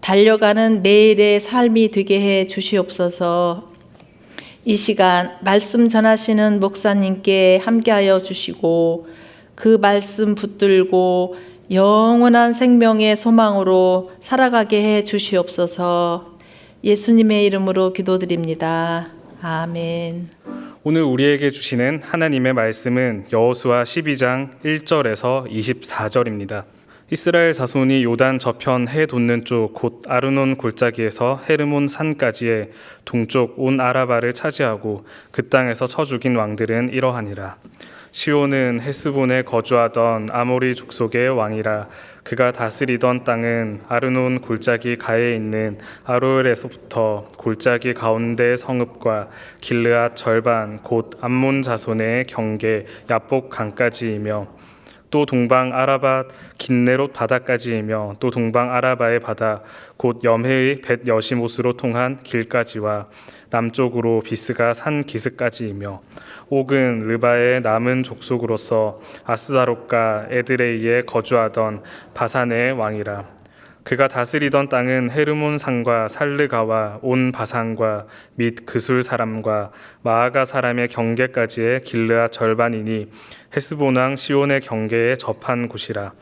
달려가는 매일의 삶이 되게 해 주시옵소서. 이 시간 말씀 전하시는 목사님께 함께하여 주시고 그 말씀 붙들고 영원한 생명의 소망으로 살아가게 해 주시옵소서. 예수님의 이름으로 기도드립니다. 아멘. 오늘 우리에게 주시는 하나님의 말씀은 여호수아 12장 1절에서 24절입니다. 이스라엘 자손이 요단 저편 해 돋는 쪽 곧 아르논 골짜기에서 헤르몬 산까지의 동쪽 온 아라바를 차지하고 그 땅에서 쳐 죽인 왕들은 이러하니라. 시온은 헤스본에 거주하던 아모리 족속의 왕이라. 그가 다스리던 땅은 아르논 골짜기 가에 있는 아로엘에서부터 골짜기 가운데 성읍과 길르앗 절반 곧 암몬 자손의 경계 야복 강까지이며 또 동방 아라바 긴네롯 바다까지이며 또 동방 아라바의 바다 곧 염해의 벳 여시못으로 통한 길까지와 남쪽으로 비스가 산 기스까지이며 옥은 르바의 남은 족속으로서 아스다롯과 에드레이에 거주하던 바산의 왕이라. 그가 다스리던 땅은 헤르몬 산과 살르가와 온 바산과 및 그술 사람과 마아가 사람의 경계까지의 길르앗 절반이니 헤스본 왕 시온의 경계에 접한 곳이라.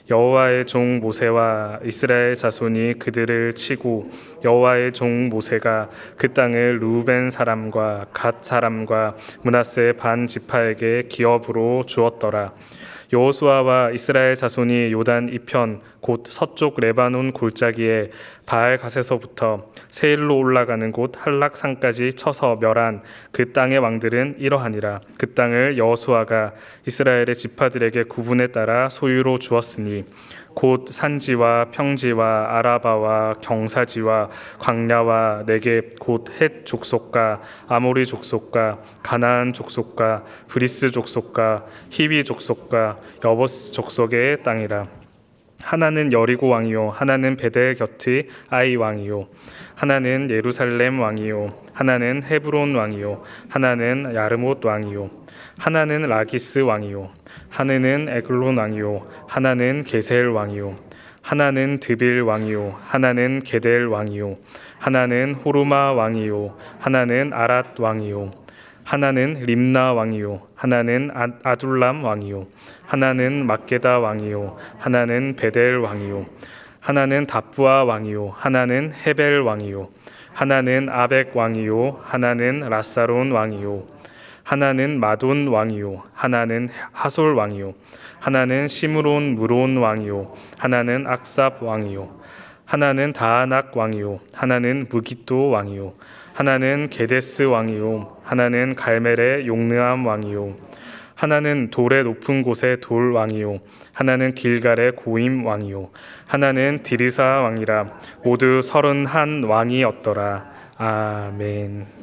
여호와의 종 모세와 이스라엘 자손이 그들을 치고 여호와의 종 모세가 그 땅을 루벤 사람과 갓 사람과 므낫세 반 지파에게 기업으로 주었더라. 여호수아와 이스라엘 자손이 요단 이편 곧 서쪽 레바논 골짜기에 바알 갓에서부터 세일로 올라가는 곳 할락산까지 쳐서 멸한 그 땅의 왕들은 이러하니라. 그 땅을 여호수아가 이스라엘의 지파들에게 구분에 따라 소유로 주었으니 곧 산지와 평지와 아라바와 경사지와 광야와 네겝 곧 헷 족속과 아모리 족속과 가나안 족속과 브리스 족속과 히비 족속과 여보스 족속의 땅이라. 하나는 여리고 왕이요 하나는 베델 곁의 아이 왕이요 하나는 예루살렘 왕이요 하나는 헤브론 왕이요 하나는 야르못 왕이요 하나는 라기스 왕이요 하나는 에글론 왕이요 하나는 게셀 왕이요 하나는 드빌 왕이요 하나는 게델 왕이요 하나는 호르마 왕이요 하나는 아랏 왕이요 하나는 림나 왕이요 하나는 아둘람 왕이요 하나는 막게다 왕이요 하나는 베델 왕이요 하나는 답부아 왕이요 하나는 헤벨 왕이요 하나는 아벡 왕이요 하나는 라사론 왕이요 하나는 마돈 왕이요 하나는 하솔 왕이요 하나는 시므론 무론 왕이요 하나는 악삽 왕이요 하나는 다아낙 왕이요 하나는 무기또 왕이요 하나는 게데스 왕이요 하나는 갈멜의 용느암 왕이요 하나는 돌의 높은 곳의 돌 왕이요 하나는 길갈의 고임 왕이요 하나는 디르사 왕이라. 모두 31 왕이었더라. 아멘.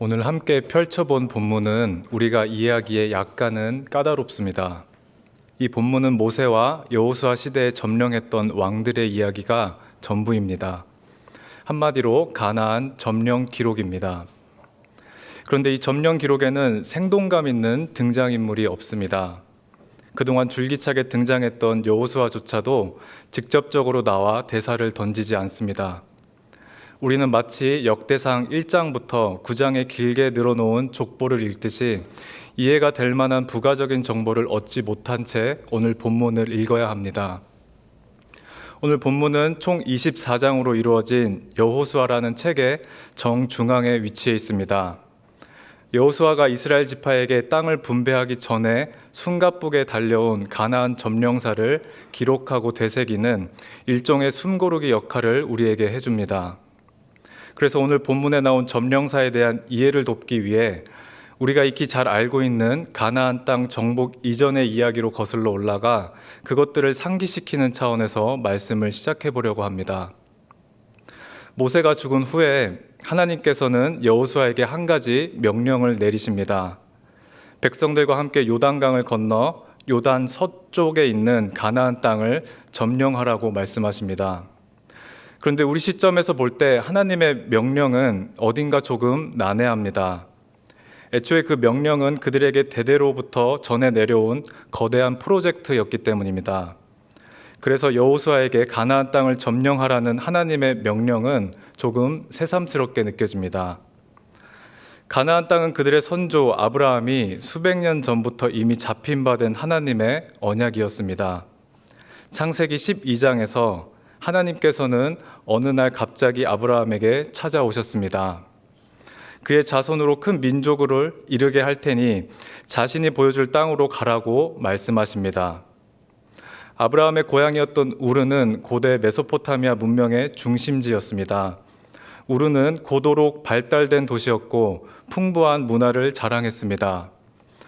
오늘 함께 펼쳐본 본문은 우리가 이해하기에 약간은 까다롭습니다. 이 본문은 모세와 여호수아 시대에 점령했던 왕들의 이야기가 전부입니다. 한마디로 가나안 점령 기록입니다. 그런데 이 점령 기록에는 생동감 있는 등장인물이 없습니다. 그동안 줄기차게 등장했던 여호수아조차도 직접적으로 나와 대사를 던지지 않습니다. 우리는 마치 역대상 1장부터 9장에 길게 늘어놓은 족보를 읽듯이 이해가 될 만한 부가적인 정보를 얻지 못한 채 오늘 본문을 읽어야 합니다. 오늘 본문은 총 24장으로 이루어진 여호수아라는 책의 정중앙에 위치해 있습니다. 여호수아가 이스라엘 지파에게 땅을 분배하기 전에 숨가쁘게 달려온 가나안 점령사를 기록하고 되새기는 일종의 숨고르기 역할을 우리에게 해줍니다. 그래서 오늘 본문에 나온 점령사에 대한 이해를 돕기 위해 우리가 익히 잘 알고 있는 가나안 땅 정복 이전의 이야기로 거슬러 올라가 그것들을 상기시키는 차원에서 말씀을 시작해 보려고 합니다. 모세가 죽은 후에 하나님께서는 여호수아에게 한 가지 명령을 내리십니다. 백성들과 함께 요단강을 건너 요단 서쪽에 있는 가나안 땅을 점령하라고 말씀하십니다. 그런데 우리 시점에서 볼 때 하나님의 명령은 어딘가 조금 난해합니다. 애초에 그 명령은 그들에게 대대로부터 전해 내려온 거대한 프로젝트였기 때문입니다. 그래서 여호수아에게 가나안 땅을 점령하라는 하나님의 명령은 조금 새삼스럽게 느껴집니다. 가나안 땅은 그들의 선조 아브라함이 수백 년 전부터 이미 잡힌 바 된 하나님의 언약이었습니다. 창세기 12장에서 하나님께서는 어느 날 갑자기 아브라함에게 찾아오셨습니다. 그의 자손으로 큰 민족을 이르게 할 테니 자신이 보여줄 땅으로 가라고 말씀하십니다. 아브라함의 고향이었던 우르는 고대 메소포타미아 문명의 중심지였습니다. 우르는 고도로 발달된 도시였고 풍부한 문화를 자랑했습니다.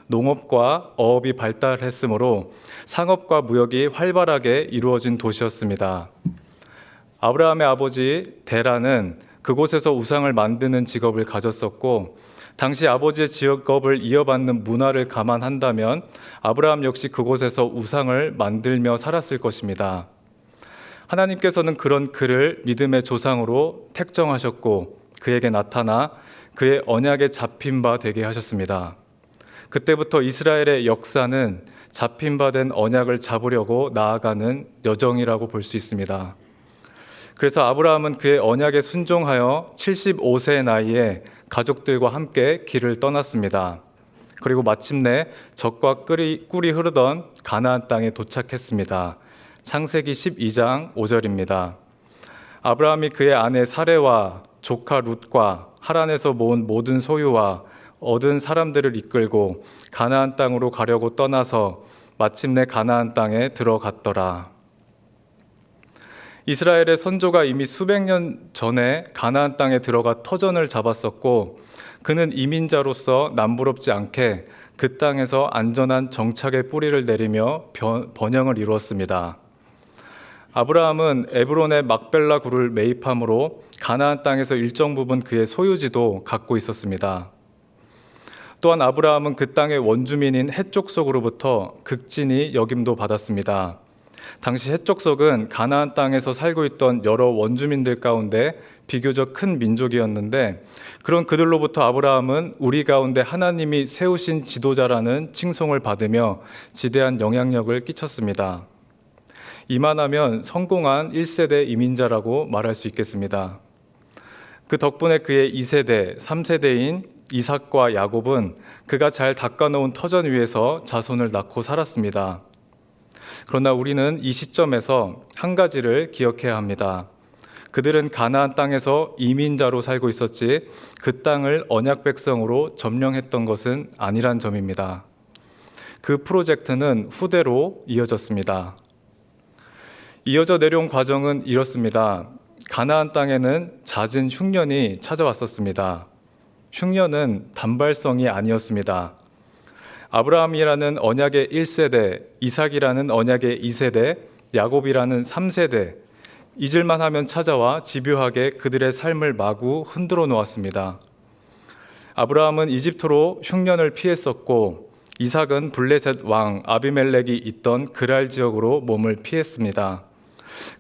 농업과 어업이 발달했으므로 상업과 무역이 활발하게 이루어진 도시였습니다. 아브라함의 아버지 데라는 그곳에서 우상을 만드는 직업을 가졌었고 당시 아버지의 직업을 이어받는 문화를 감안한다면 아브라함 역시 그곳에서 우상을 만들며 살았을 것입니다. 하나님께서는 그런 그를 믿음의 조상으로 택정하셨고 그에게 나타나 그의 언약에 잡힌 바 되게 하셨습니다. 그때부터 이스라엘의 역사는 잡힌 바 된 언약을 잡으려고 나아가는 여정이라고 볼 수 있습니다. 그래서 아브라함은 그의 언약에 순종하여 75세의 나이에 가족들과 함께 길을 떠났습니다. 그리고 마침내 젖과 꿀이 흐르던 가나안 땅에 도착했습니다. 창세기 12장 5절입니다. 아브라함이 그의 아내 사레와 조카 룻과 하란에서 모은 모든 소유와 얻은 사람들을 이끌고 가나안 땅으로 가려고 떠나서 마침내 가나안 땅에 들어갔더라. 이스라엘의 선조가 이미 수백 년 전에 가나안 땅에 들어가 터전을 잡았었고 그는 이민자로서 남부럽지 않게 그 땅에서 안전한 정착의 뿌리를 내리며 번영을 이루었습니다. 아브라함은 에브론의 막벨라 굴을 매입함으로 가나안 땅에서 일정 부분 그의 소유지도 갖고 있었습니다. 또한 아브라함은 그 땅의 원주민인 헷족속으로부터 극진히 역임도 받았습니다. 당시 헷족속은 가나안 땅에서 살고 있던 여러 원주민들 가운데 비교적 큰 민족이었는데 그런 그들로부터 아브라함은 우리 가운데 하나님이 세우신 지도자라는 칭송을 받으며 지대한 영향력을 끼쳤습니다. 이만하면 성공한 1세대 이민자라고 말할 수 있겠습니다. 그 덕분에 그의 2세대, 3세대인 이삭과 야곱은 그가 잘 닦아놓은 터전 위에서 자손을 낳고 살았습니다. 그러나 우리는 이 시점에서 한 가지를 기억해야 합니다. 그들은 가나안 땅에서 이민자로 살고 있었지 그 땅을 언약 백성으로 점령했던 것은 아니란 점입니다. 그 프로젝트는 후대로 이어졌습니다. 이어져 내려온 과정은 이렇습니다. 가나안 땅에는 잦은 흉년이 찾아왔었습니다. 흉년은 단발성이 아니었습니다. 아브라함이라는 언약의 1세대, 이삭이라는 언약의 2세대, 야곱이라는 3세대, 잊을만 하면 찾아와 집요하게 그들의 삶을 마구 흔들어 놓았습니다. 아브라함은 이집트로 흉년을 피했었고 이삭은 블레셋 왕 아비멜렉이 있던 그랄 지역으로 몸을 피했습니다.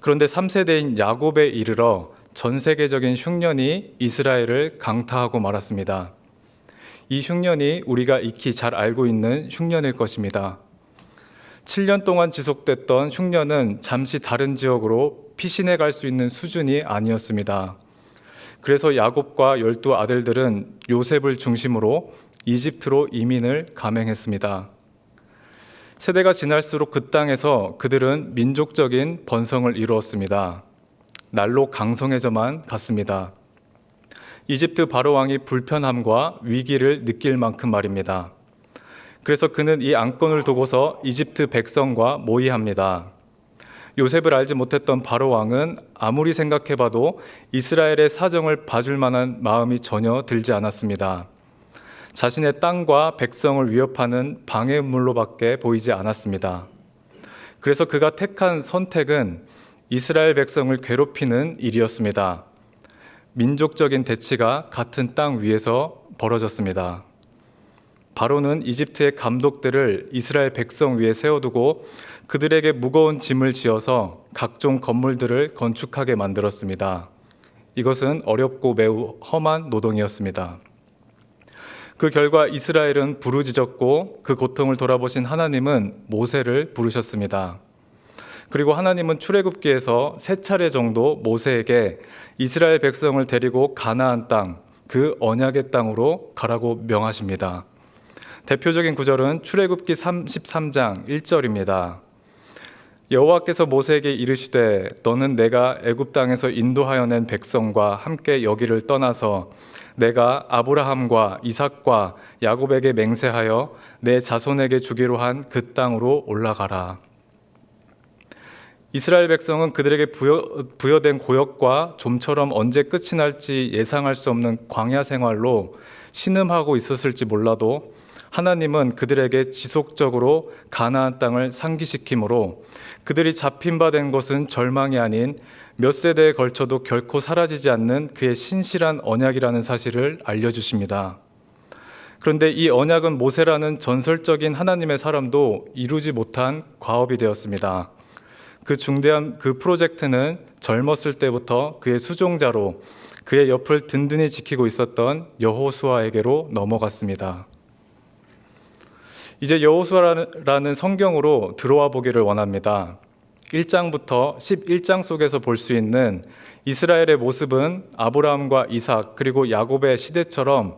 그런데 3세대인 야곱에 이르러 전 세계적인 흉년이 이스라엘을 강타하고 말았습니다. 이 흉년이 우리가 익히 잘 알고 있는 흉년일 것입니다. 7년 동안 지속됐던 흉년은 잠시 다른 지역으로 피신해 갈 수 있는 수준이 아니었습니다. 그래서 야곱과 12 아들들은 요셉을 중심으로 이집트로 이민을 감행했습니다. 세대가 지날수록 그 땅에서 그들은 민족적인 번성을 이루었습니다. 날로 강성해져만 갔습니다. 이집트 바로 왕이 불편함과 위기를 느낄 만큼 말입니다. 그래서 그는 이 안건을 두고서 이집트 백성과 모의합니다. 요셉을 알지 못했던 바로 왕은 아무리 생각해봐도 이스라엘의 사정을 봐줄 만한 마음이 전혀 들지 않았습니다. 자신의 땅과 백성을 위협하는 방해물로밖에 보이지 않았습니다. 그래서 그가 택한 선택은 이스라엘 백성을 괴롭히는 일이었습니다. 민족적인 대치가 같은 땅 위에서 벌어졌습니다. 바로는 이집트의 감독들을 이스라엘 백성 위에 세워두고 그들에게 무거운 짐을 지어서 각종 건물들을 건축하게 만들었습니다. 이것은 어렵고 매우 험한 노동이었습니다. 그 결과 이스라엘은 부르짖었고 그 고통을 돌아보신 하나님은 모세를 부르셨습니다. 그리고 하나님은 출애굽기에서 3차례 정도 모세에게 이스라엘 백성을 데리고 가나안 땅, 그 언약의 땅으로 가라고 명하십니다. 대표적인 구절은 출애굽기 33장 1절입니다. 여호와께서 모세에게 이르시되 너는 내가 애굽 땅에서 인도하여 낸 백성과 함께 여기를 떠나서 내가 아브라함과 이삭과 야곱에게 맹세하여 내 자손에게 주기로 한 그 땅으로 올라가라. 이스라엘 백성은 그들에게 부여된 고역과 좀처럼 언제 끝이 날지 예상할 수 없는 광야 생활로 신음하고 있었을지 몰라도 하나님은 그들에게 지속적으로 가나안 땅을 상기시키므로 그들이 잡힌 바 된 것은 절망이 아닌 몇 세대에 걸쳐도 결코 사라지지 않는 그의 신실한 언약이라는 사실을 알려주십니다. 그런데 이 언약은 모세라는 전설적인 하나님의 사람도 이루지 못한 과업이 되었습니다. 그 중대한 그 프로젝트는 젊었을 때부터 그의 수종자로 그의 옆을 든든히 지키고 있었던 여호수아에게로 넘어갔습니다. 이제 여호수아라는 성경으로 들어와 보기를 원합니다. 1장부터 11장 속에서 볼 수 있는 이스라엘의 모습은 아브라함과 이삭 그리고 야곱의 시대처럼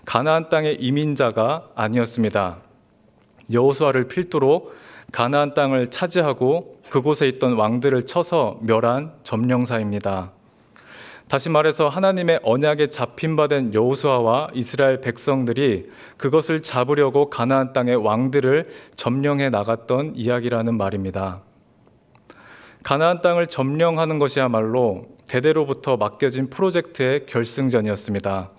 가나안 땅의 이민자가 아니었습니다. 여호수아를 필두로 가나안 땅을 차지하고 그곳에 있던 왕들을 쳐서 멸한 점령사입니다. 다시 말해서 하나님의 언약에 잡힌 바 된 여호수아와 이스라엘 백성들이 그것을 잡으려고 가나안 땅의 왕들을 점령해 나갔던 이야기라는 말입니다. 가나안 땅을 점령하는 것이야말로 대대로부터 맡겨진 프로젝트의 결승전이었습니다.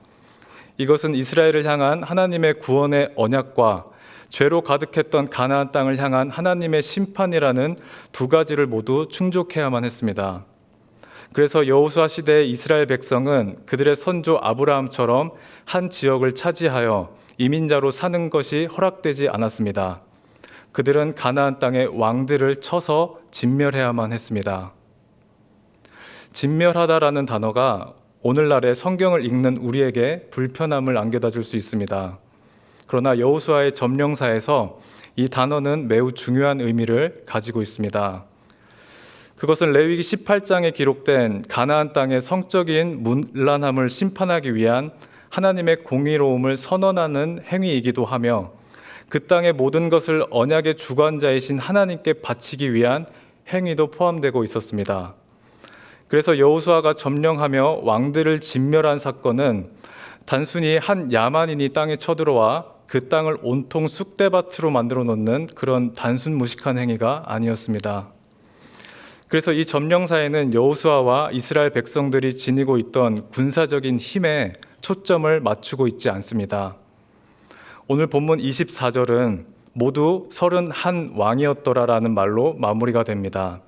이것은 이스라엘을 향한 하나님의 구원의 언약과 죄로 가득했던 가나안 땅을 향한 하나님의 심판이라는 두 가지를 모두 충족해야만 했습니다. 그래서 여호수아 시대의 이스라엘 백성은 그들의 선조 아브라함처럼 한 지역을 차지하여 이민자로 사는 것이 허락되지 않았습니다. 그들은 가나안 땅의 왕들을 쳐서 진멸해야만 했습니다. 진멸하다라는 단어가 오늘날의 성경을 읽는 우리에게 불편함을 안겨다 줄 수 있습니다. 그러나 여호수아의 점령사에서 이 단어는 매우 중요한 의미를 가지고 있습니다. 그것은 레위기 18장에 기록된 가나안 땅의 성적인 문란함을 심판하기 위한 하나님의 공의로움을 선언하는 행위이기도 하며 그 땅의 모든 것을 언약의 주관자이신 하나님께 바치기 위한 행위도 포함되고 있었습니다. 그래서 여호수아가 점령하며 왕들을 진멸한 사건은 단순히 한 야만인이 땅에 쳐들어와 그 땅을 온통 쑥대밭으로 만들어 놓는 그런 단순 무식한 행위가 아니었습니다. 그래서 이 점령사에는 여호수아와 이스라엘 백성들이 지니고 있던 군사적인 힘에 초점을 맞추고 있지 않습니다. 오늘 본문 24절은 모두 31왕이었더라라는 말로 마무리가 됩니다.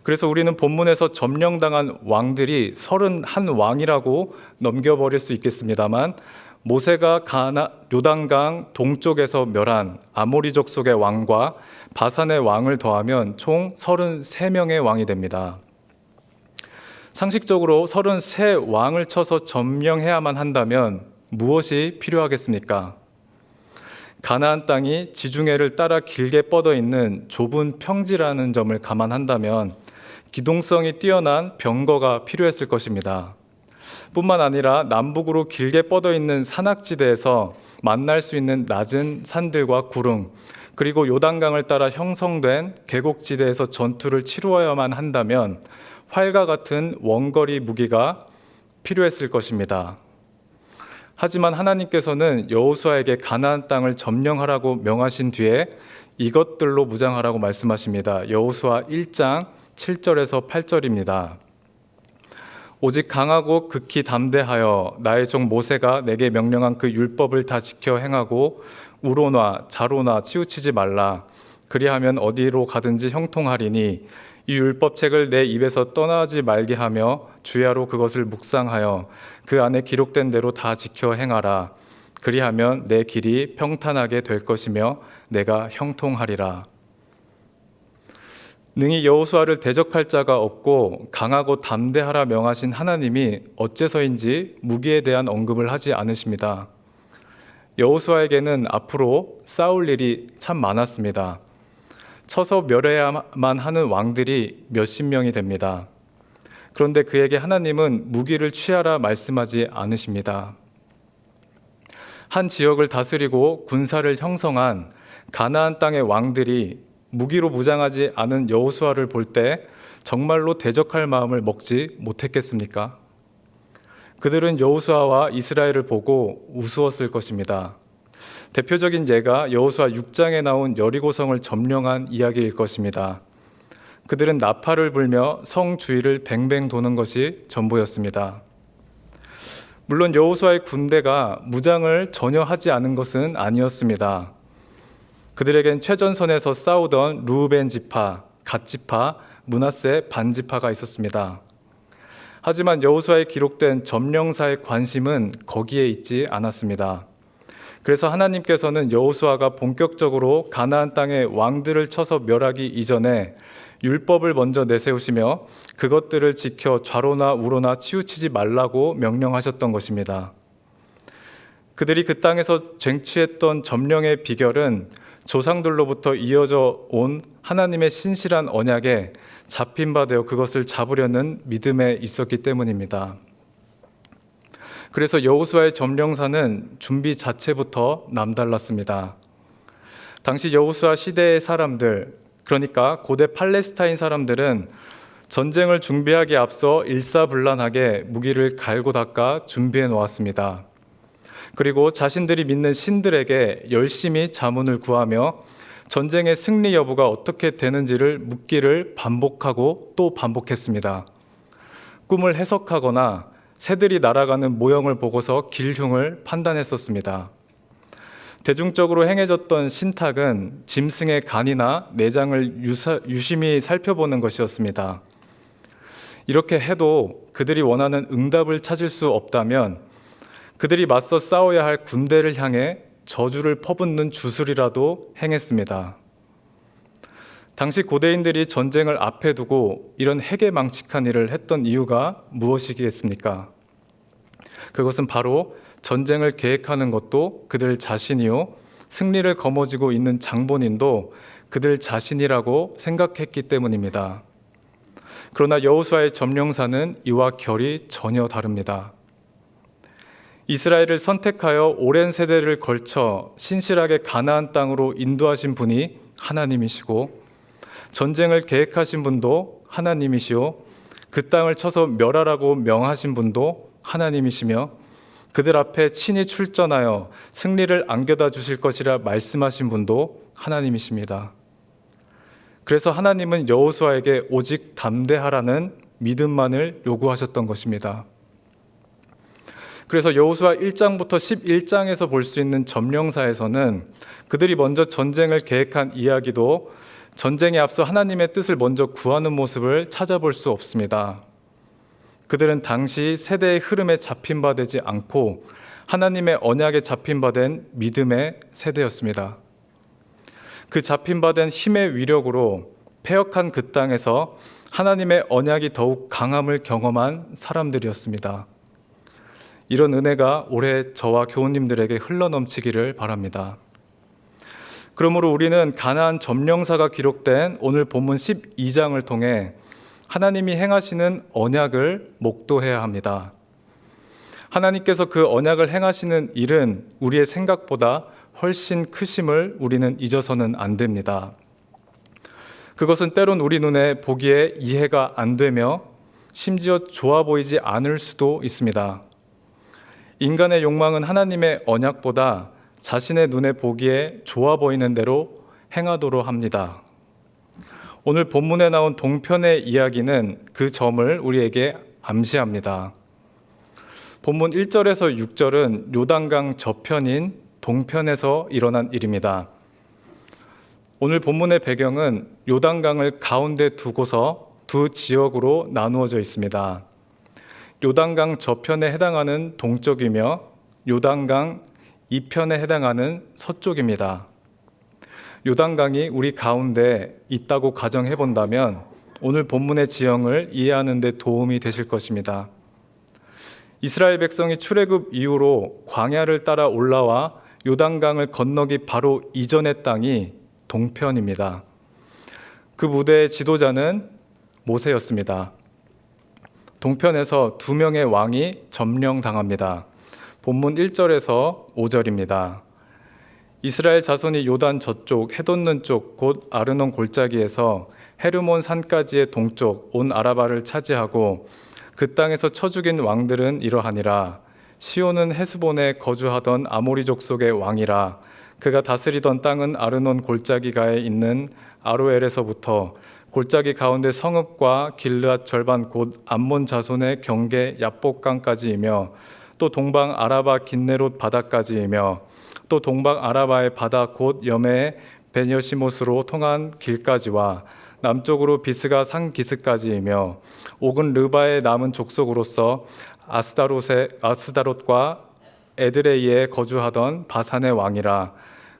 그래서 우리는 본문에서 점령당한 왕들이 31왕이라고 넘겨버릴 수 있겠습니다만 모세가 요단강 동쪽에서 멸한 아모리족 속의 왕과 바산의 왕을 더하면 총 33명의 왕이 됩니다. 상식적으로 33왕을 쳐서 점령해야만 한다면 무엇이 필요하겠습니까? 가나안 땅이 지중해를 따라 길게 뻗어 있는 좁은 평지라는 점을 감안한다면 기동성이 뛰어난 병거가 필요했을 것입니다. 뿐만 아니라 남북으로 길게 뻗어 있는 산악지대에서 만날 수 있는 낮은 산들과 구릉, 그리고 요단강을 따라 형성된 계곡지대에서 전투를 치루어야만 한다면 활과 같은 원거리 무기가 필요했을 것입니다. 하지만 하나님께서는 여호수아에게 가나안 땅을 점령하라고 명하신 뒤에 이것들로 무장하라고 말씀하십니다. 여호수아 1장 7절에서 8절입니다. 오직 강하고 극히 담대하여 나의 종 모세가 내게 명령한 그 율법을 다 지켜 행하고 우로나 자로나 치우치지 말라. 그리하면 어디로 가든지 형통하리니 이 율법책을 내 입에서 떠나지 말게 하며 주야로 그것을 묵상하여 그 안에 기록된 대로 다 지켜 행하라. 그리하면 내 길이 평탄하게 될 것이며 내가 형통하리라. 능히 여호수아를 대적할 자가 없고 강하고 담대하라 명하신 하나님이 어째서인지 무기에 대한 언급을 하지 않으십니다. 여호수아에게는 앞으로 싸울 일이 참 많았습니다. 쳐서 멸해야만 하는 왕들이 몇십 명이 됩니다. 그런데 그에게 하나님은 무기를 취하라 말씀하지 않으십니다. 한 지역을 다스리고 군사를 형성한 가나안 땅의 왕들이 무기로 무장하지 않은 여호수아를 볼 때 정말로 대적할 마음을 먹지 못했겠습니까? 그들은 여호수아와 이스라엘을 보고 우스웠을 것입니다. 대표적인 예가 여호수아 6장에 나온 여리고성을 점령한 이야기일 것입니다. 그들은 나팔을 불며 성 주위를 뱅뱅 도는 것이 전부였습니다. 물론 여호수아의 군대가 무장을 전혀 하지 않은 것은 아니었습니다. 그들에겐 최전선에서 싸우던 루벤 지파, 갓 지파, 므낫세 반 지파가 있었습니다. 하지만 여호수아에 기록된 점령사의 관심은 거기에 있지 않았습니다. 그래서 하나님께서는 여호수아가 본격적으로 가나안 땅의 왕들을 쳐서 멸하기 이전에 율법을 먼저 내세우시며 그것들을 지켜 좌로나 우로나 치우치지 말라고 명령하셨던 것입니다. 그들이 그 땅에서 쟁취했던 점령의 비결은 조상들로부터 이어져 온 하나님의 신실한 언약에 잡힌 바 되어 그것을 잡으려는 믿음에 있었기 때문입니다. 그래서 여호수아의 점령사는 준비 자체부터 남달랐습니다. 당시 여호수아 시대의 사람들, 그러니까 고대 팔레스타인 사람들은 전쟁을 준비하기에 앞서 일사불란하게 무기를 갈고 닦아 준비해 놓았습니다. 그리고 자신들이 믿는 신들에게 열심히 자문을 구하며 전쟁의 승리 여부가 어떻게 되는지를 묻기를 반복하고 또 반복했습니다. 꿈을 해석하거나 새들이 날아가는 모형을 보고서 길흉을 판단했었습니다. 대중적으로 행해졌던 신탁은 짐승의 간이나 내장을 유심히 살펴보는 것이었습니다. 이렇게 해도 그들이 원하는 응답을 찾을 수 없다면 그들이 맞서 싸워야 할 군대를 향해 저주를 퍼붓는 주술이라도 행했습니다. 당시 고대인들이 전쟁을 앞에 두고 이런 해괴망측한 일을 했던 이유가 무엇이겠습니까? 그것은 바로 전쟁을 계획하는 것도 그들 자신이요, 승리를 거머쥐고 있는 장본인도 그들 자신이라고 생각했기 때문입니다. 그러나 여호수아의 점령사는 이와 결이 전혀 다릅니다. 이스라엘을 선택하여 오랜 세대를 걸쳐 신실하게 가나안 땅으로 인도하신 분이 하나님이시고 전쟁을 계획하신 분도 하나님이시오, 그 땅을 쳐서 멸하라고 명하신 분도 하나님이시며 그들 앞에 친히 출전하여 승리를 안겨다 주실 것이라 말씀하신 분도 하나님이십니다. 그래서 하나님은 여호수아에게 오직 담대하라는 믿음만을 요구하셨던 것입니다. 그래서 여호수아 1장부터 11장에서 볼 수 있는 점령사에서는 그들이 먼저 전쟁을 계획한 이야기도 전쟁에 앞서 하나님의 뜻을 먼저 구하는 모습을 찾아볼 수 없습니다. 그들은 당시 세대의 흐름에 잡힌 바 되지 않고 하나님의 언약에 잡힌 바 된 믿음의 세대였습니다. 그 잡힌 바 된 힘의 위력으로 패역한 그 땅에서 하나님의 언약이 더욱 강함을 경험한 사람들이었습니다. 이런 은혜가 올해 저와 교우님들에게 흘러넘치기를 바랍니다. 그러므로 우리는 가나안 점령사가 기록된 오늘 본문 12장을 통해 하나님이 행하시는 언약을 목도해야 합니다. 하나님께서 그 언약을 행하시는 일은 우리의 생각보다 훨씬 크심을 우리는 잊어서는 안 됩니다. 그것은 때론 우리 눈에 보기에 이해가 안 되며 심지어 좋아 보이지 않을 수도 있습니다. 인간의 욕망은 하나님의 언약보다 자신의 눈에 보기에 좋아 보이는 대로 행하도록 합니다. 오늘 본문에 나온 동편의 이야기는 그 점을 우리에게 암시합니다. 본문 1절에서 6절은 요단강 저편인 동편에서 일어난 일입니다. 오늘 본문의 배경은 요단강을 가운데 두고서 두 지역으로 나누어져 있습니다. 요단강 저편에 해당하는 동쪽이며 요단강 이편에 해당하는 서쪽입니다. 요단강이 우리 가운데 있다고 가정해 본다면 오늘 본문의 지형을 이해하는 데 도움이 되실 것입니다. 이스라엘 백성이 출애굽 이후로 광야를 따라 올라와 요단강을 건너기 바로 이전의 땅이 동편입니다. 그 무대의 지도자는 모세였습니다. 동편에서 두 명의 왕이 점령당합니다. 본문 1절에서 5절입니다. 이스라엘 자손이 요단 저쪽 해돋는 쪽 곧 아르논 골짜기에서 헤르몬 산까지의 동쪽 온 아라바를 차지하고 그 땅에서 쳐 죽인 왕들은 이러하니라. 시온은 헤스본에 거주하던 아모리 족속의 왕이라. 그가 다스리던 땅은 아르논 골짜기가에 있는 아로엘에서부터 골짜기 가운데 성읍과 길르앗 절반 곧 암몬 자손의 경계 야복강까지이며 또 동방 아라바 긴네롯 바다까지이며 또 동방 아라바의 바다 곧 여메의 베녀시못으로 통한 길까지와 남쪽으로 비스가 상기스까지이며 옥은 르바의 남은 족속으로서 아스다롯과 에드레이에 거주하던 바산의 왕이라.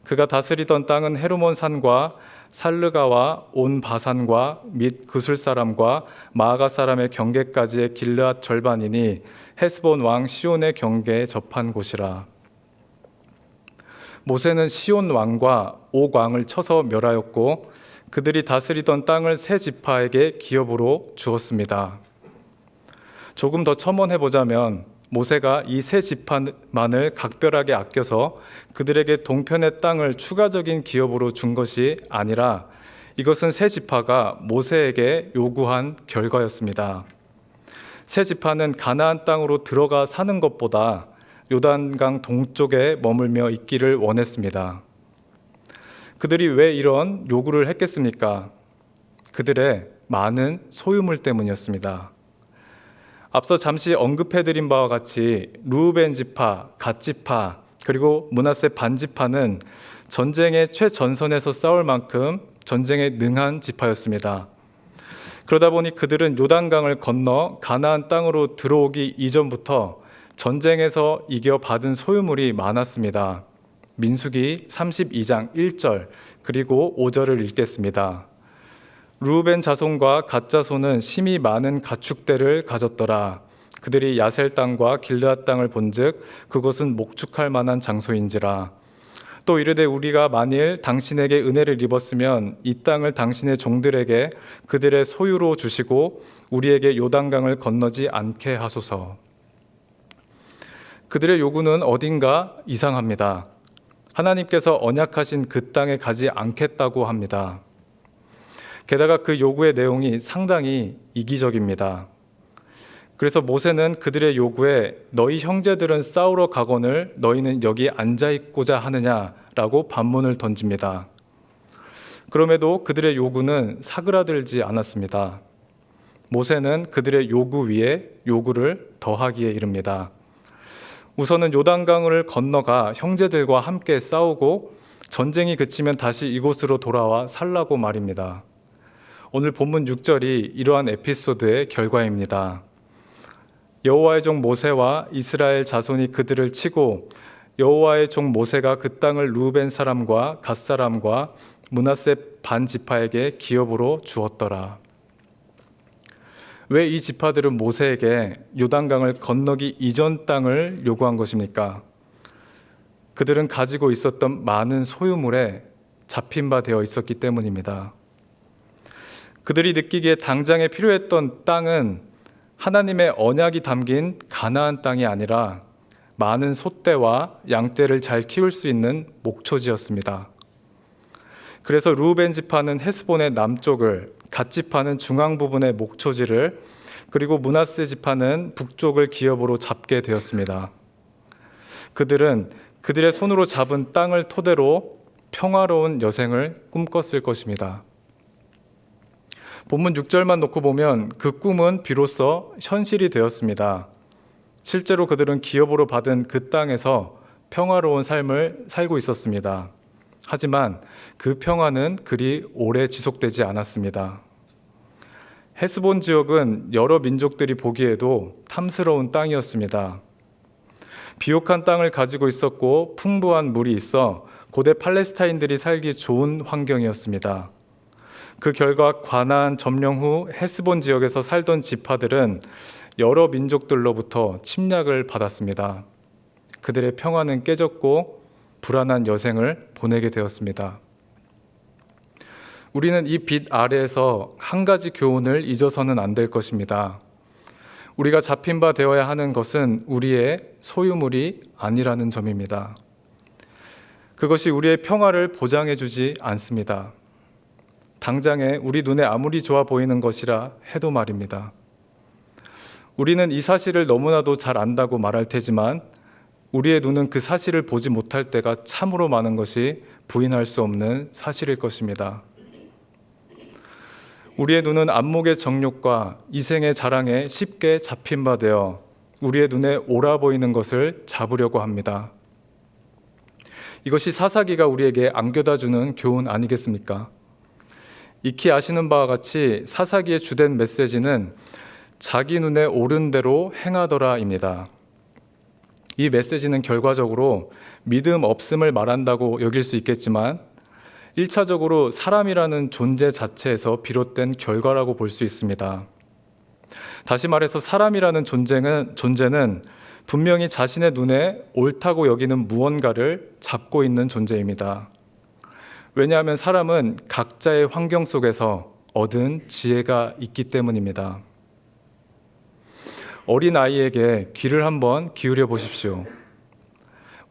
그가 다스리던 땅은 헤르몬 산과 살르가와 온 바산과 및 그술 사람과 마아가 사람의 경계까지의 길르앗 절반이니 헤스본 왕 시온의 경계에 접한 곳이라. 모세는 시온 왕과 옥 왕을 쳐서 멸하였고 그들이 다스리던 땅을 세 지파에게 기업으로 주었습니다. 조금 더 첨언해 보자면 모세가 이 세 지파만을 각별하게 아껴서 그들에게 동편의 땅을 추가적인 기업으로 준 것이 아니라 이것은 세 지파가 모세에게 요구한 결과였습니다. 세 지파는 가나안 땅으로 들어가 사는 것보다 요단강 동쪽에 머물며 있기를 원했습니다. 그들이 왜 이런 요구를 했겠습니까? 그들의 많은 소유물 때문이었습니다. 앞서 잠시 언급해드린 바와 같이 르우벤 지파, 갓 지파, 그리고 므낫세 반 지파는 전쟁의 최전선에서 싸울 만큼 전쟁에 능한 지파였습니다. 그러다 보니 그들은 요단강을 건너 가나안 땅으로 들어오기 이전부터 전쟁에서 이겨 받은 소유물이 많았습니다. 민수기 32장 1절 그리고 5절을 읽겠습니다. 르우벤 자손과 갓 자손은 심히 많은 가축대를 가졌더라. 그들이 야셀 땅과 길르앗 땅을 본즉 그것은 목축할 만한 장소인지라. 또 이르되 우리가 만일 당신에게 은혜를 입었으면 이 땅을 당신의 종들에게 그들의 소유로 주시고 우리에게 요단강을 건너지 않게 하소서. 그들의 요구는 어딘가 이상합니다. 하나님께서 언약하신 그 땅에 가지 않겠다고 합니다. 게다가 그 요구의 내용이 상당히 이기적입니다. 그래서 모세는 그들의 요구에 너희 형제들은 싸우러 가거늘 너희는 여기 앉아있고자 하느냐라고 반문을 던집니다. 그럼에도 그들의 요구는 사그라들지 않았습니다. 모세는 그들의 요구 위에 요구를 더하기에 이릅니다. 우선은 요단강을 건너가 형제들과 함께 싸우고 전쟁이 그치면 다시 이곳으로 돌아와 살라고 말입니다. 오늘 본문 6절이 이러한 에피소드의 결과입니다. 여호와의 종 모세와 이스라엘 자손이 그들을 치고 여호와의 종 모세가 그 땅을 루벤 사람과 갓 사람과 므낫세 반 지파에게 기업으로 주었더라. 왜 이 지파들은 모세에게 요단강을 건너기 이전 땅을 요구한 것입니까? 그들은 가지고 있었던 많은 소유물에 잡힌 바 되어 있었기 때문입니다. 그들이 느끼기에 당장에 필요했던 땅은 하나님의 언약이 담긴 가나안 땅이 아니라 많은 소떼와 양떼를 잘 키울 수 있는 목초지였습니다. 그래서 루벤 지파는 헤스본의 남쪽을, 갓 지파는 중앙 부분의 목초지를, 그리고 므낫세 지파는 북쪽을 기업으로 잡게 되었습니다. 그들은 그들의 손으로 잡은 땅을 토대로 평화로운 여생을 꿈꿨을 것입니다. 본문 6절만 놓고 보면 그 꿈은 비로소 현실이 되었습니다. 실제로 그들은 기업으로 받은 그 땅에서 평화로운 삶을 살고 있었습니다. 하지만 그 평화는 그리 오래 지속되지 않았습니다. 헤스본 지역은 여러 민족들이 보기에도 탐스러운 땅이었습니다. 비옥한 땅을 가지고 있었고 풍부한 물이 있어 고대 팔레스타인들이 살기 좋은 환경이었습니다. 그 결과 가나안 점령 후 헤스본 지역에서 살던 지파들은 여러 민족들로부터 침략을 받았습니다. 그들의 평화는 깨졌고 불안한 여생을 보내게 되었습니다. 우리는 이 빛 아래에서 한 가지 교훈을 잊어서는 안 될 것입니다. 우리가 잡힌 바 되어야 하는 것은 우리의 소유물이 아니라는 점입니다. 그것이 우리의 평화를 보장해 주지 않습니다. 당장에 우리 눈에 아무리 좋아 보이는 것이라 해도 말입니다. 우리는 이 사실을 너무나도 잘 안다고 말할 테지만 우리의 눈은 그 사실을 보지 못할 때가 참으로 많은 것이 부인할 수 없는 사실일 것입니다. 우리의 눈은 안목의 정욕과 이생의 자랑에 쉽게 잡힌 바 되어 우리의 눈에 옳아 보이는 것을 잡으려고 합니다. 이것이 사사기가 우리에게 안겨다 주는 교훈 아니겠습니까? 익히 아시는 바와 같이 사사기의 주된 메시지는 자기 눈에 옳은 대로 행하더라입니다. 이 메시지는 결과적으로 믿음 없음을 말한다고 여길 수 있겠지만 1차적으로 사람이라는 존재 자체에서 비롯된 결과라고 볼 수 있습니다. 다시 말해서 사람이라는 존재는 분명히 자신의 눈에 옳다고 여기는 무언가를 잡고 있는 존재입니다. 왜냐하면 사람은 각자의 환경 속에서 얻은 지혜가 있기 때문입니다. 어린 아이에게 귀를 한번 기울여 보십시오.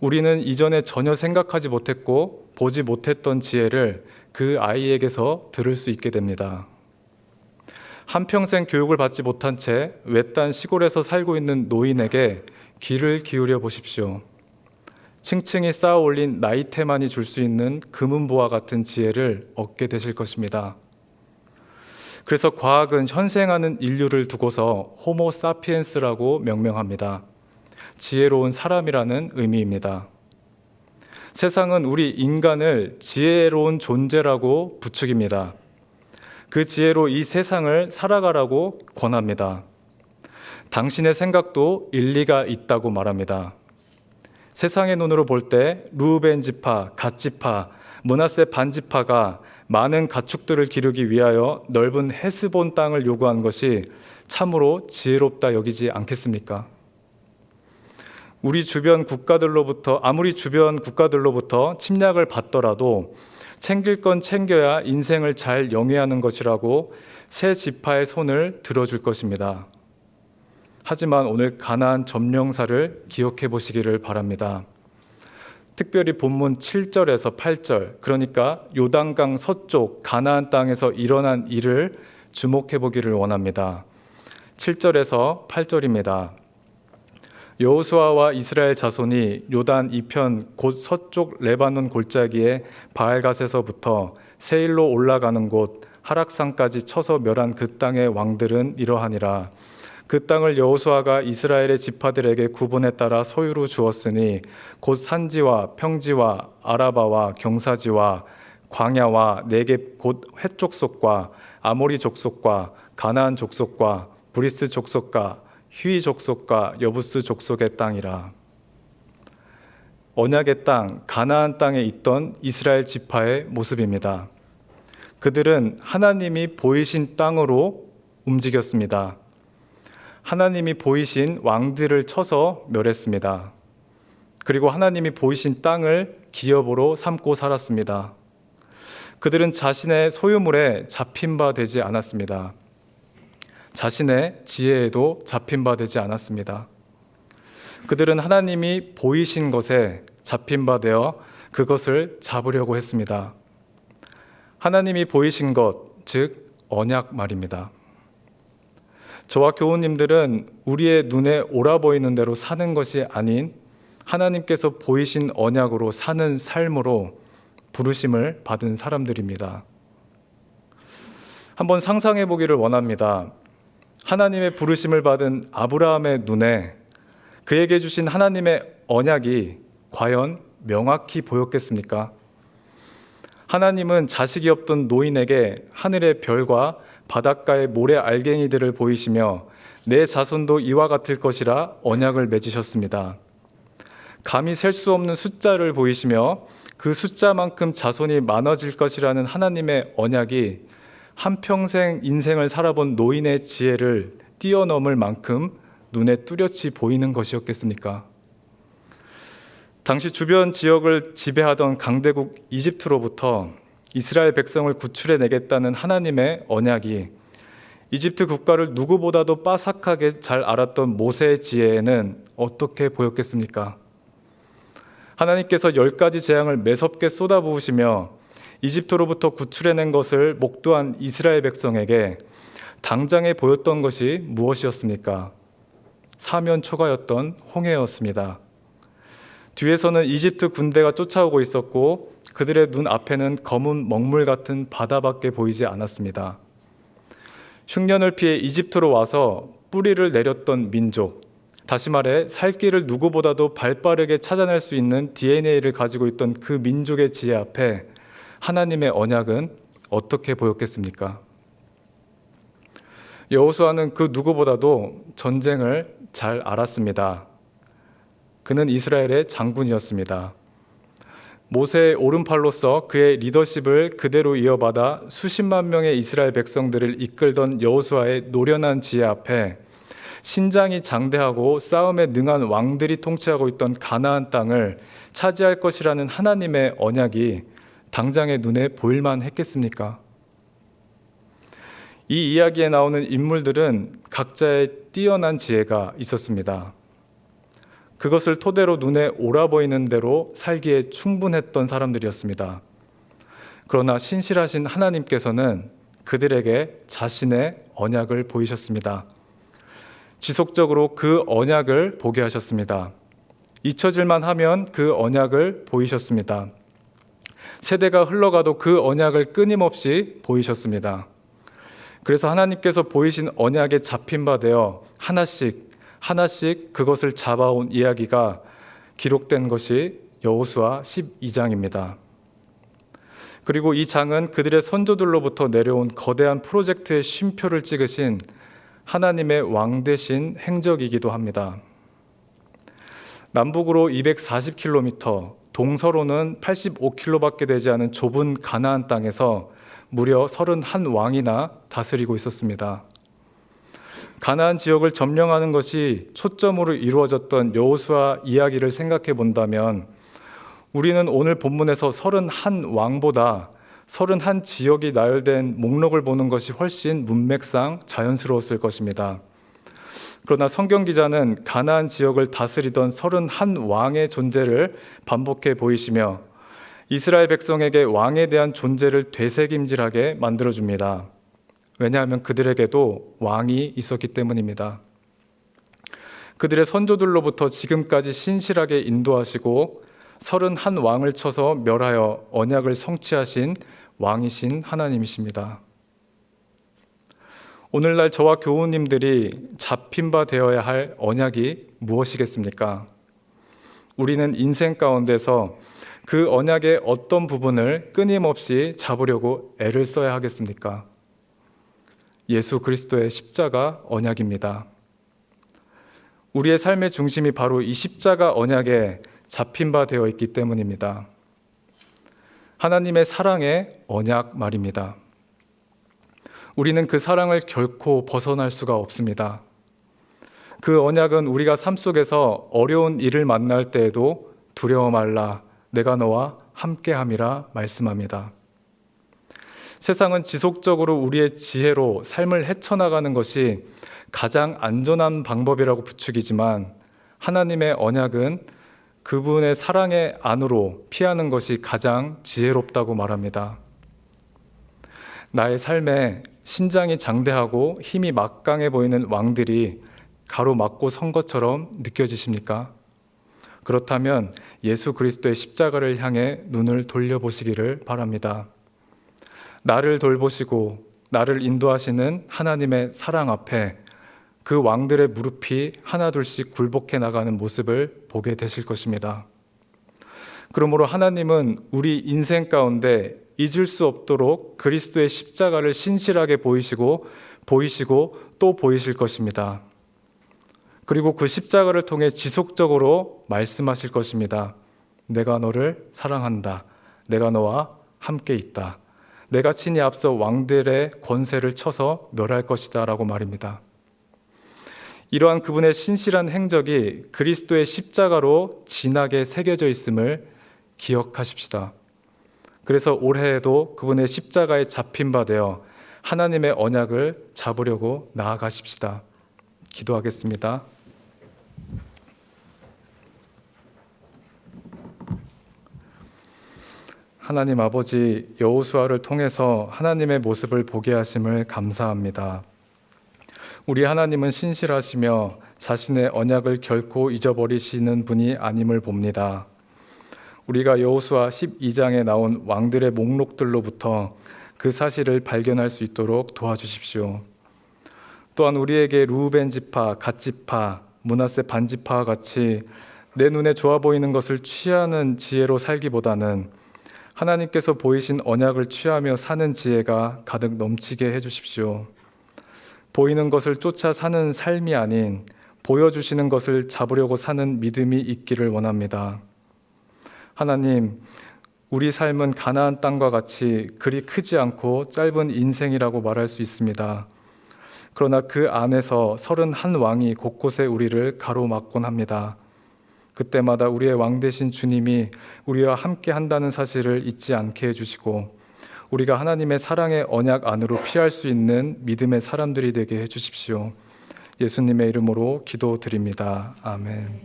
우리는 이전에 전혀 생각하지 못했고 보지 못했던 지혜를 그 아이에게서 들을 수 있게 됩니다. 한평생 교육을 받지 못한 채 외딴 시골에서 살고 있는 노인에게 귀를 기울여 보십시오. 층층이 쌓아 올린 나이테만이 줄 수 있는 금은보와 같은 지혜를 얻게 되실 것입니다. 그래서 과학은 현생하는 인류를 두고서 호모 사피엔스라고 명명합니다. 지혜로운 사람이라는 의미입니다. 세상은 우리 인간을 지혜로운 존재라고 부추깁니다. 그 지혜로 이 세상을 살아가라고 권합니다. 당신의 생각도 일리가 있다고 말합니다. 세상의 눈으로 볼 때 루벤 지파, 갓 지파, 므낫세 반 지파가 많은 가축들을 기르기 위하여 넓은 헤스본 땅을 요구한 것이 참으로 지혜롭다 여기지 않겠습니까? 아무리 주변 국가들로부터 침략을 받더라도 챙길 건 챙겨야 인생을 잘 영위하는 것이라고 새 지파의 손을 들어줄 것입니다. 하지만 오늘 가나안 점령사를 기억해 보시기를 바랍니다. 특별히 본문 7절에서 8절, 그러니까 요단강 서쪽 가나안 땅에서 일어난 일을 주목해 보기를 원합니다. 7절에서 8절입니다. 여호수아와 이스라엘 자손이 요단 이편 곧 서쪽 레바논 골짜기의 바알갓에서부터 세일로 올라가는 곳 하락산까지 쳐서 멸한 그 땅의 왕들은 이러하니라. 그 땅을 여호수아가 이스라엘의 지파들에게 구분에 따라 소유로 주었으니 곧 산지와 평지와 아라바와 경사지와 광야와 네겝 곧 헷 족속과 아모리 족속과 가나안 족속과 브리스 족속과 휘 족속과 여부스 족속의 땅이라. 언약의 땅, 가나안 땅에 있던 이스라엘 지파의 모습입니다. 그들은 하나님이 보이신 땅으로 움직였습니다. 하나님이 보이신 왕들을 쳐서 멸했습니다. 그리고 하나님이 보이신 땅을 기업으로 삼고 살았습니다. 그들은 자신의 소유물에 잡힌 바 되지 않았습니다. 자신의 지혜에도 잡힌 바 되지 않았습니다. 그들은 하나님이 보이신 것에 잡힌 바 되어 그것을 잡으려고 했습니다. 하나님이 보이신 것, 즉 언약 말입니다. 저와 교우님들은 우리의 눈에 옳아 보이는 대로 사는 것이 아닌 하나님께서 보이신 언약으로 사는 삶으로 부르심을 받은 사람들입니다. 한번 상상해 보기를 원합니다. 하나님의 부르심을 받은 아브라함의 눈에 그에게 주신 하나님의 언약이 과연 명확히 보였겠습니까? 하나님은 자식이 없던 노인에게 하늘의 별과 바닷가의 모래 알갱이들을 보이시며 내 자손도 이와 같을 것이라 언약을 맺으셨습니다. 감히 셀 수 없는 숫자를 보이시며 그 숫자만큼 자손이 많아질 것이라는 하나님의 언약이 한평생 인생을 살아본 노인의 지혜를 뛰어넘을 만큼 눈에 뚜렷이 보이는 것이었겠습니까? 당시 주변 지역을 지배하던 강대국 이집트로부터 이스라엘 백성을 구출해내겠다는 하나님의 언약이 이집트 국가를 누구보다도 빠삭하게 잘 알았던 모세의 지혜에는 어떻게 보였겠습니까? 하나님께서 10가지 재앙을 매섭게 쏟아부으시며 이집트로부터 구출해낸 것을 목도한 이스라엘 백성에게 당장에 보였던 것이 무엇이었습니까? 사면초가였던 홍해였습니다. 뒤에서는 이집트 군대가 쫓아오고 있었고 그들의 눈 앞에는 검은 먹물 같은 바다밖에 보이지 않았습니다. 흉년을 피해 이집트로 와서 뿌리를 내렸던 민족, 다시 말해 살 길을 누구보다도 발빠르게 찾아낼 수 있는 DNA를 가지고 있던 그 민족의 지혜 앞에 하나님의 언약은 어떻게 보였겠습니까? 여호수아는 그 누구보다도 전쟁을 잘 알았습니다. 그는 이스라엘의 장군이었습니다. 모세의 오른팔로서 그의 리더십을 그대로 이어받아 수십만 명의 이스라엘 백성들을 이끌던 여호수아의 노련한 지혜 앞에 신장이 장대하고 싸움에 능한 왕들이 통치하고 있던 가나안 땅을 차지할 것이라는 하나님의 언약이 당장의 눈에 보일만 했겠습니까? 이 이야기에 나오는 인물들은 각자의 뛰어난 지혜가 있었습니다. 그것을 토대로 눈에 옳아 보이는 대로 살기에 충분했던 사람들이었습니다. 그러나 신실하신 하나님께서는 그들에게 자신의 언약을 보이셨습니다. 지속적으로 그 언약을 보게 하셨습니다. 잊혀질만 하면 그 언약을 보이셨습니다. 세대가 흘러가도 그 언약을 끊임없이 보이셨습니다. 그래서 하나님께서 보이신 언약에 잡힌 바 되어 하나씩 그것을 잡아온 이야기가 기록된 것이 여호수아 12장입니다. 그리고 이 장은 그들의 선조들로부터 내려온 거대한 프로젝트의 쉼표를 찍으신 하나님의 왕 대신 행적이기도 합니다. 남북으로 240km, 동서로는 85km밖에 되지 않은 좁은 가나안 땅에서 무려 31왕이나 다스리고 있었습니다. 가나안 지역을 점령하는 것이 초점으로 이루어졌던 여호수아 이야기를 생각해 본다면 우리는 오늘 본문에서 31왕보다 31지역이 나열된 목록을 보는 것이 훨씬 문맥상 자연스러웠을 것입니다. 그러나 성경 기자는 가나안 지역을 다스리던 31왕의 존재를 반복해 보이시며 이스라엘 백성에게 왕에 대한 존재를 되새김질하게 만들어줍니다. 왜냐하면 그들에게도 왕이 있었기 때문입니다. 그들의 선조들로부터 지금까지 신실하게 인도하시고 31왕을 쳐서 멸하여 언약을 성취하신 왕이신 하나님이십니다. 오늘날 저와 교우님들이 잡힌 바 되어야 할 언약이 무엇이겠습니까? 우리는 인생 가운데서 그 언약의 어떤 부분을 끊임없이 잡으려고 애를 써야 하겠습니까? 예수 그리스도의 십자가 언약입니다. 우리의 삶의 중심이 바로 이 십자가 언약에 잡힌 바 되어 있기 때문입니다. 하나님의 사랑의 언약 말입니다. 우리는 그 사랑을 결코 벗어날 수가 없습니다. 그 언약은 우리가 삶 속에서 어려운 일을 만날 때에도 두려워 말라, 내가 너와 함께함이라 말씀합니다. 세상은 지속적으로 우리의 지혜로 삶을 헤쳐나가는 것이 가장 안전한 방법이라고 부추기지만, 하나님의 언약은 그분의 사랑의 안으로 피하는 것이 가장 지혜롭다고 말합니다. 나의 삶에 신장이 장대하고 힘이 막강해 보이는 왕들이 가로막고 선 것처럼 느껴지십니까? 그렇다면 예수 그리스도의 십자가를 향해 눈을 돌려보시기를 바랍니다. 나를 돌보시고 나를 인도하시는 하나님의 사랑 앞에 그 왕들의 무릎이 하나둘씩 굴복해 나가는 모습을 보게 되실 것입니다. 그러므로 하나님은 우리 인생 가운데 잊을 수 없도록 그리스도의 십자가를 신실하게 보이시고 또 보이실 것입니다. 그리고 그 십자가를 통해 지속적으로 말씀하실 것입니다. 내가 너를 사랑한다. 내가 너와 함께 있다. 내가 친히 앞서 왕들의 권세를 쳐서 멸할 것이다 라고 말입니다. 이러한 그분의 신실한 행적이 그리스도의 십자가로 진하게 새겨져 있음을 기억하십시다. 그래서 올해에도 그분의 십자가에 잡힌 바 되어 하나님의 언약을 잡으려고 나아가십시다. 기도하겠습니다. 하나님 아버지, 여호수아를 통해서 하나님의 모습을 보게 하심을 감사합니다. 우리 하나님은 신실하시며 자신의 언약을 결코 잊어버리시는 분이 아님을 봅니다. 우리가 여호수아 12장에 나온 왕들의 목록들로부터 그 사실을 발견할 수 있도록 도와주십시오. 또한 우리에게 르우벤 지파, 갓 지파, 므낫세 반 지파와 같이 내 눈에 좋아 보이는 것을 취하는 지혜로 살기보다는 하나님께서 보이신 언약을 취하며 사는 지혜가 가득 넘치게 해주십시오. 보이는 것을 쫓아 사는 삶이 아닌 보여주시는 것을 잡으려고 사는 믿음이 있기를 원합니다. 하나님, 우리 삶은 가나안 땅과 같이 그리 크지 않고 짧은 인생이라고 말할 수 있습니다. 그러나 그 안에서 31왕이 곳곳에 우리를 가로막곤 합니다. 그때마다 우리의 왕 되신 주님이 우리와 함께 한다는 사실을 잊지 않게 해주시고, 우리가 하나님의 사랑의 언약 안으로 피할 수 있는 믿음의 사람들이 되게 해주십시오. 예수님의 이름으로 기도드립니다. 아멘.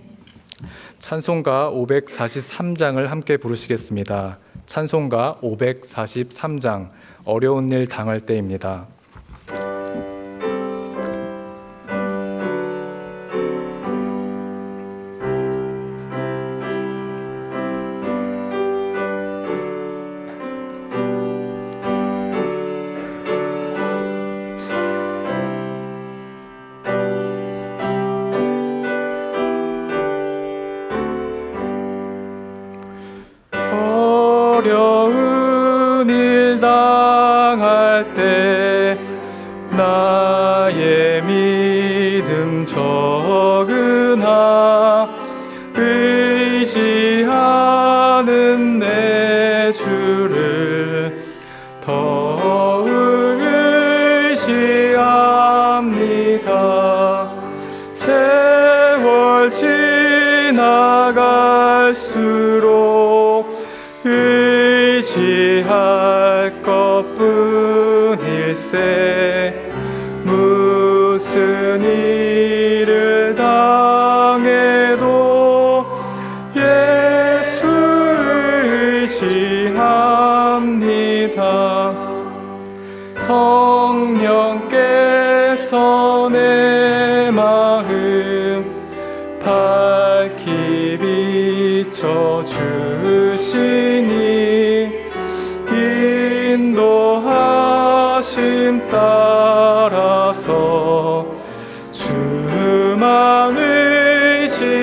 찬송가 543장을 함께 부르시겠습니다. 찬송가 543장, 어려운 일 당할 때입니다. 어려운 일 당할 때 나의 믿음 적으나 의지하는 내 주를 더욱 의지합니다. 세월 지나갈수록 의지할 것뿐일세. 무슨 일을 당해도 예수 의지합니다. 성령께서 내 마음 밝히 비춰주시니 인도하심 따라서 주만 의지합니다.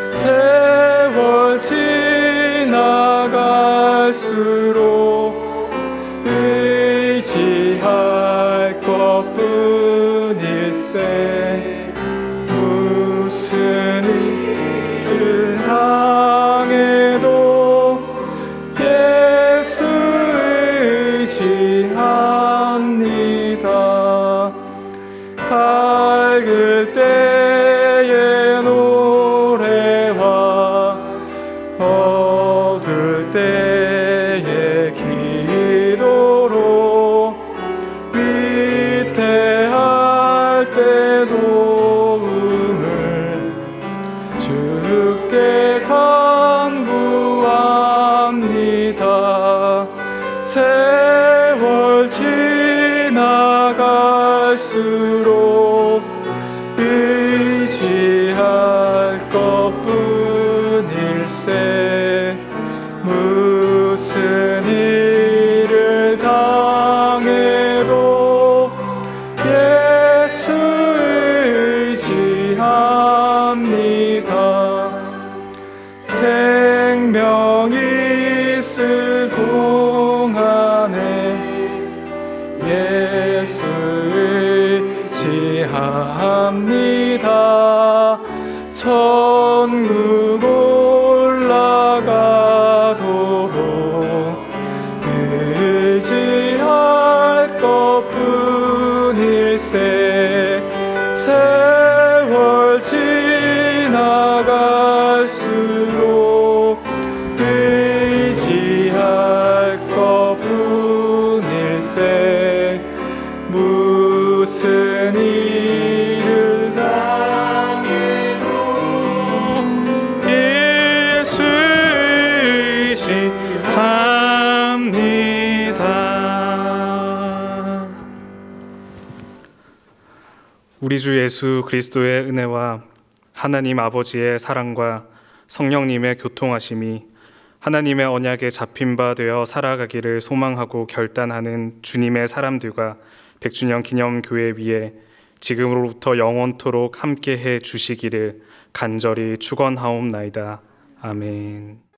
세월 지나갈수록 의지할 것뿐 일세 무슨 일을 당해도 예수 의지합니다. 밝을 때의 노래와 어두울 때의 기도로 위태할 때 도움을 주께 간구합니다. 세월 지나갈수록 의지할 것뿐일세 무슨 일을 당해도 예수 의지합니다. 생명이 있을 동안에 예수 의지합니다. 천국 올라가도록 의지할 것뿐일세 세월 지나갈수록 의지할 것뿐일세 무슨 일을 당해도 예수 의지합니다. 우리 주 예수 그리스도의 은혜와 하나님 아버지의 사랑과 성령님의 교통하심이 하나님의 언약에 잡힌 바 되어 살아가기를 소망하고 결단하는 주님의 사람들과 100주년 기념교회 위에 지금으로부터 영원토록 함께해 주시기를 간절히 축원하옵나이다. 아멘.